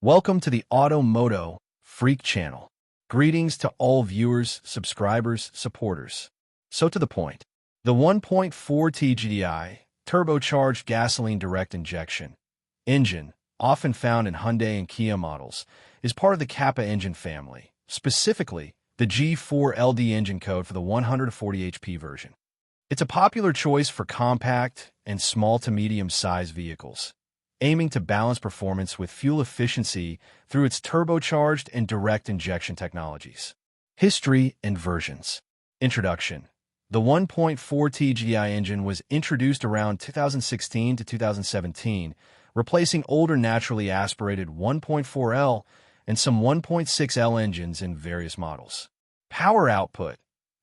Welcome to the MOTO Freak channel. Greetings to all viewers, subscribers, supporters. So to the point. The 1.4 T-Gdi turbocharged gasoline direct injection engine, often found in Hyundai and Kia models, is part of the Kappa engine family, specifically the G4LD engine code for the 140 HP version. It's a popular choice for compact and small to medium-sized vehicles, aiming to balance performance with fuel efficiency through its turbocharged and direct injection technologies. History and versions. Introduction. The 1.4 T-Gdi engine was introduced around 2016 to 2017, replacing older naturally aspirated 1.4L and some 1.6L engines in various models. Power output.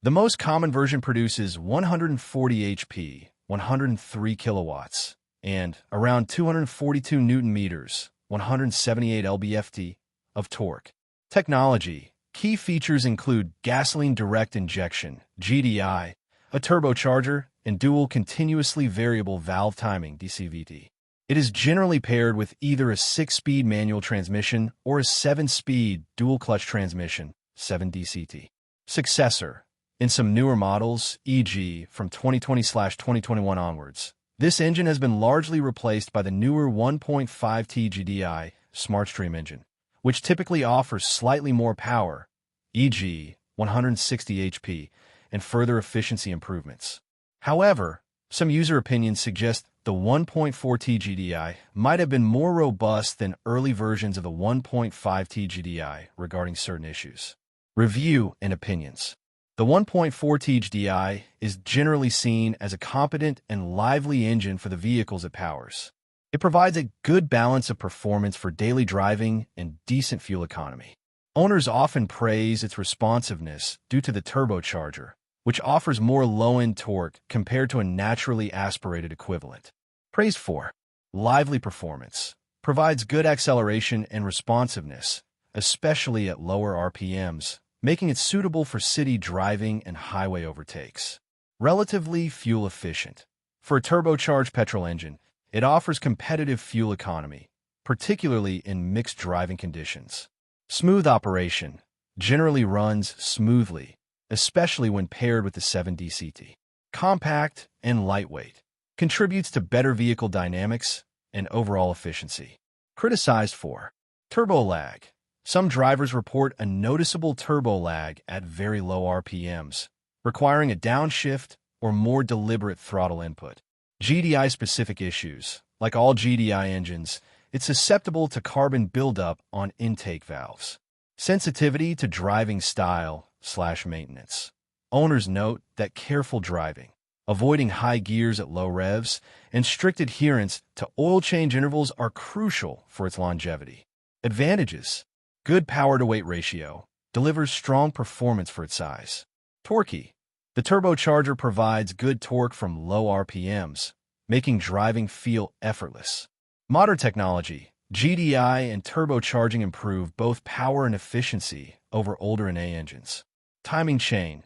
The most common version produces 140 HP, 103 kilowatts, and around 242 newton meters, 178 lb-ft of torque. Technology. Key features include gasoline direct injection, GDI, a turbocharger, and dual continuously variable valve timing, DCVT. It is generally paired with either a 6-speed manual transmission or a 7-speed dual-clutch transmission, 7DCT. Successor. In some newer models, e.g. from 2020/2021 onwards, this engine has been largely replaced by the newer 1.5 T-Gdi SmartStream engine, which typically offers slightly more power, e.g. 160 HP, and further efficiency improvements. However, some user opinions suggest the 1.4 T-Gdi might have been more robust than early versions of the 1.5 T-Gdi regarding certain issues. Review and opinions. The 1.4 T-Gdi is generally seen as a competent and lively engine for the vehicles it powers. It provides a good balance of performance for daily driving and decent fuel economy. Owners often praise its responsiveness due to the turbocharger, which offers more low-end torque compared to a naturally aspirated equivalent. Praised for lively performance, provides good acceleration and responsiveness, especially at lower RPMs, making it suitable for city driving and highway overtakes. Relatively fuel efficient. For a turbocharged petrol engine, it offers competitive fuel economy, particularly in mixed driving conditions. Smooth operation. Generally runs smoothly, especially when paired with the 7DCT. Compact and lightweight. Contributes to better vehicle dynamics and overall efficiency. Criticized for turbo lag. Some drivers report a noticeable turbo lag at very low RPMs, requiring a downshift or more deliberate throttle input. GDI-specific issues. Like all GDI engines, it's susceptible to carbon buildup on intake valves. Sensitivity to driving style/maintenance. Owners note that careful driving, avoiding high gears at low revs, and strict adherence to oil change intervals are crucial for its longevity. Advantages. Good power-to-weight ratio. Delivers strong performance for its size. Torquey. The turbocharger provides good torque from low RPMs, making driving feel effortless. Modern technology. GDI and turbocharging improve both power and efficiency over older NA engines. Timing chain.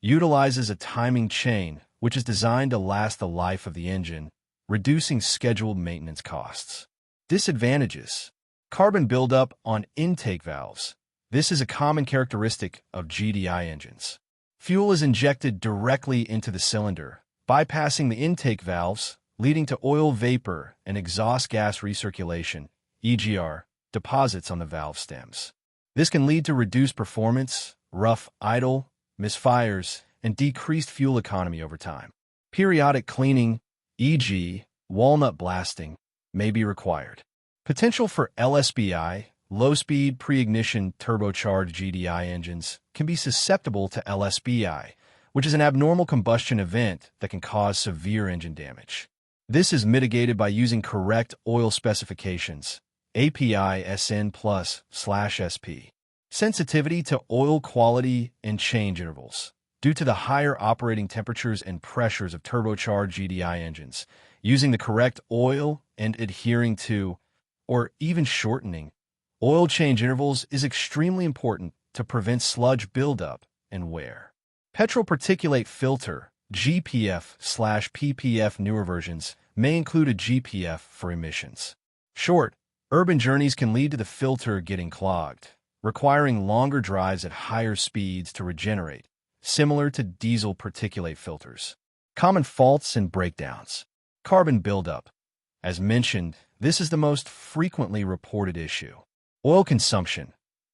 Utilizes a timing chain, which is designed to last the life of the engine, reducing scheduled maintenance costs. Disadvantages. Carbon buildup on intake valves. This is a common characteristic of GDI engines. Fuel is injected directly into the cylinder, bypassing the intake valves, leading to oil vapor and exhaust gas recirculation, EGR, deposits on the valve stems. This can lead to reduced performance, rough idle, misfires, and decreased fuel economy over time. Periodic cleaning, e.g., walnut blasting, may be required. Potential for LSBI, low-speed pre-ignition turbocharged GDI engines, can be susceptible to LSBI, which is an abnormal combustion event that can cause severe engine damage. This is mitigated by using correct oil specifications, API SN+/SP. Sensitivity to oil quality and change intervals. Due to the higher operating temperatures and pressures of turbocharged GDI engines, using the correct oil and adhering to, or even shortening, oil change intervals is extremely important to prevent sludge buildup and wear. Petrol particulate filter, GPF/PPF. Newer versions may include a GPF for emissions. Short, Urban journeys can lead to the filter getting clogged, requiring longer drives at higher speeds to regenerate, similar to diesel particulate filters. Common faults and breakdowns. Carbon buildup. As mentioned, this is the most frequently reported issue. Oil consumption.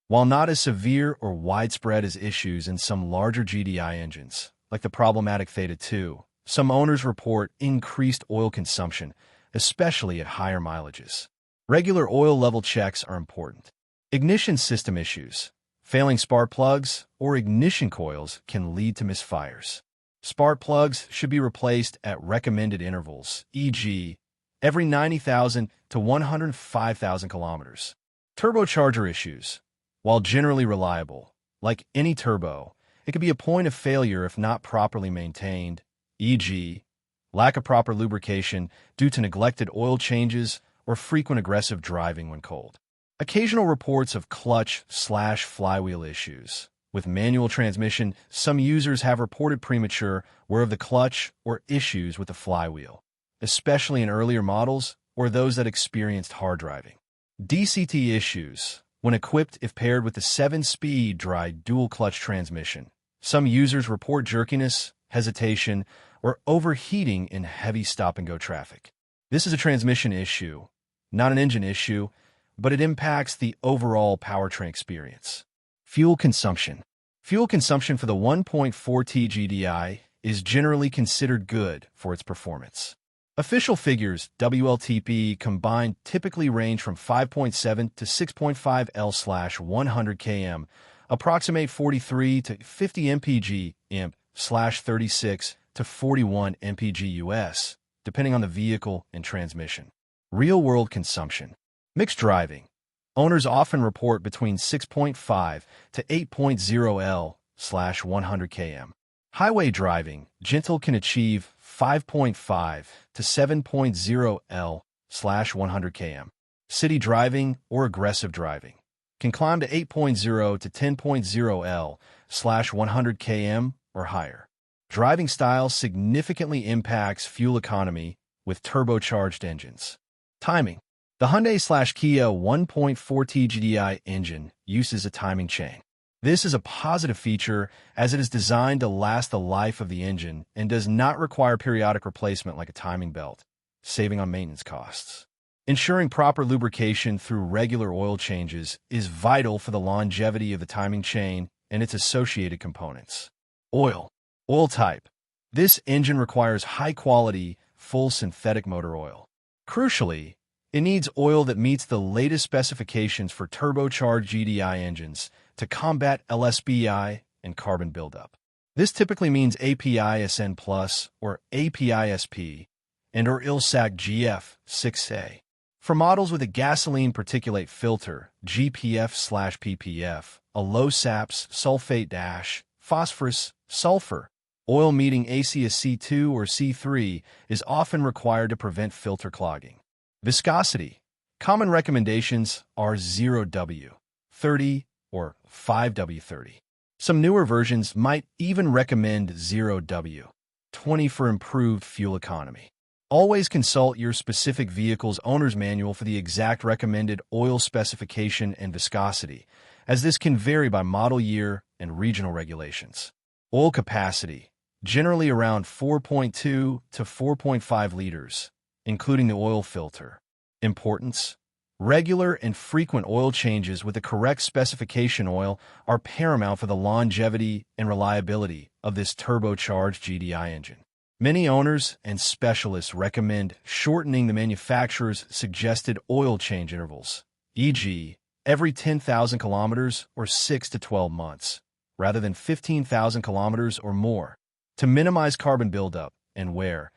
While not as severe or widespread as issues in some larger GDI engines, like the problematic Theta 2, some owners report increased oil consumption, especially at higher mileages. Regular oil level checks are important. Ignition system issues. Failing spark plugs or ignition coils can lead to misfires. Spark plugs should be replaced at recommended intervals, e.g., every 90,000 to 105,000 kilometers. Turbocharger issues. While generally reliable, like any turbo, it can be a point of failure if not properly maintained, e.g., lack of proper lubrication due to neglected oil changes or frequent aggressive driving when cold. Occasional reports of clutch/flywheel issues. With manual transmission, some users have reported premature wear of the clutch or issues with the flywheel, especially in earlier models or those that experienced hard driving. DCT issues. When equipped if paired with the 7-speed dry dual-clutch transmission, some users report jerkiness, hesitation, or overheating in heavy stop-and-go traffic. This is a transmission issue, not an engine issue, but it impacts the overall powertrain experience. Fuel consumption. Fuel consumption for the 1.4 T-Gdi is generally considered good for its performance. Official figures, WLTP combined, typically range from 5.7 to 6.5 L/100 km, approximate 43 to 50 mpg imp/36 to 41 mpg US, depending on the vehicle and transmission. Real-world consumption. Mixed driving. Owners often report between 6.5 to 8.0 L/100 km. Highway driving, gentle can achieve 5.5 to 7.0 L/100 km. City driving or aggressive driving can climb to 8.0 to 10.0 L/100 km or higher. Driving style significantly impacts fuel economy with turbocharged engines. Timing. The Hyundai/Kia 1.4 T-Gdi engine uses a timing chain. This is a positive feature as it is designed to last the life of the engine and does not require periodic replacement like a timing belt, saving on maintenance costs. Ensuring proper lubrication through regular oil changes is vital for the longevity of the timing chain and its associated components. Oil type. This engine requires high-quality, full synthetic motor oil. Crucially, it needs oil that meets the latest specifications for turbocharged GDI engines to combat LSBI and carbon buildup. This typically means API-SN Plus or API-SP and/or ILSAC GF6A. For models with a gasoline particulate filter, GPF/PPF, a low SAPS, sulfate phosphorus, sulfur, oil meeting ACES C2 or C3 is often required to prevent filter clogging. Viscosity. Common recommendations are 0W, 30, or 5W30. Some newer versions might even recommend 0W, 20 for improved fuel economy. Always consult your specific vehicle's owner's manual for the exact recommended oil specification and viscosity, as this can vary by model year and regional regulations. Oil capacity, generally around 4.2 to 4.5 liters, including the oil filter. Importance. Regular and frequent oil changes with the correct specification oil are paramount for the longevity and reliability of this turbocharged GDI engine. Many owners and specialists recommend shortening the manufacturer's suggested oil change intervals, e.g., every 10,000 kilometers or 6 to 12 months, rather than 15,000 kilometers or more, to minimize carbon buildup and wear,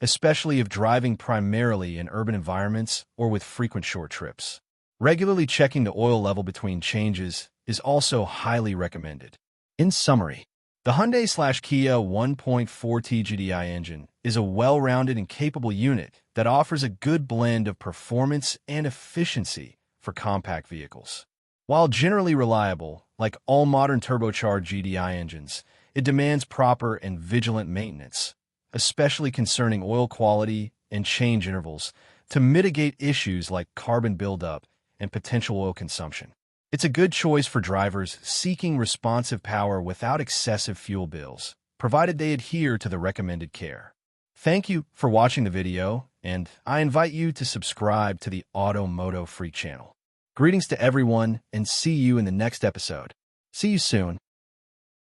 especially if driving primarily in urban environments or with frequent short trips. Regularly checking the oil level between changes is also highly recommended. In summary, the Hyundai/Kia 1.4 T-Gdi engine is a well-rounded and capable unit that offers a good blend of performance and efficiency for compact vehicles. While generally reliable, like all modern turbocharged GDI engines, it demands proper and vigilant maintenance, especially concerning oil quality and change intervals, to mitigate issues like carbon buildup and potential oil consumption. It's a good choice for drivers seeking responsive power without excessive fuel bills, provided they adhere to the recommended care. Thank you for watching the video, and I invite you to subscribe to the MOTO Freak channel. Greetings to everyone, and see you in the next episode. See you soon.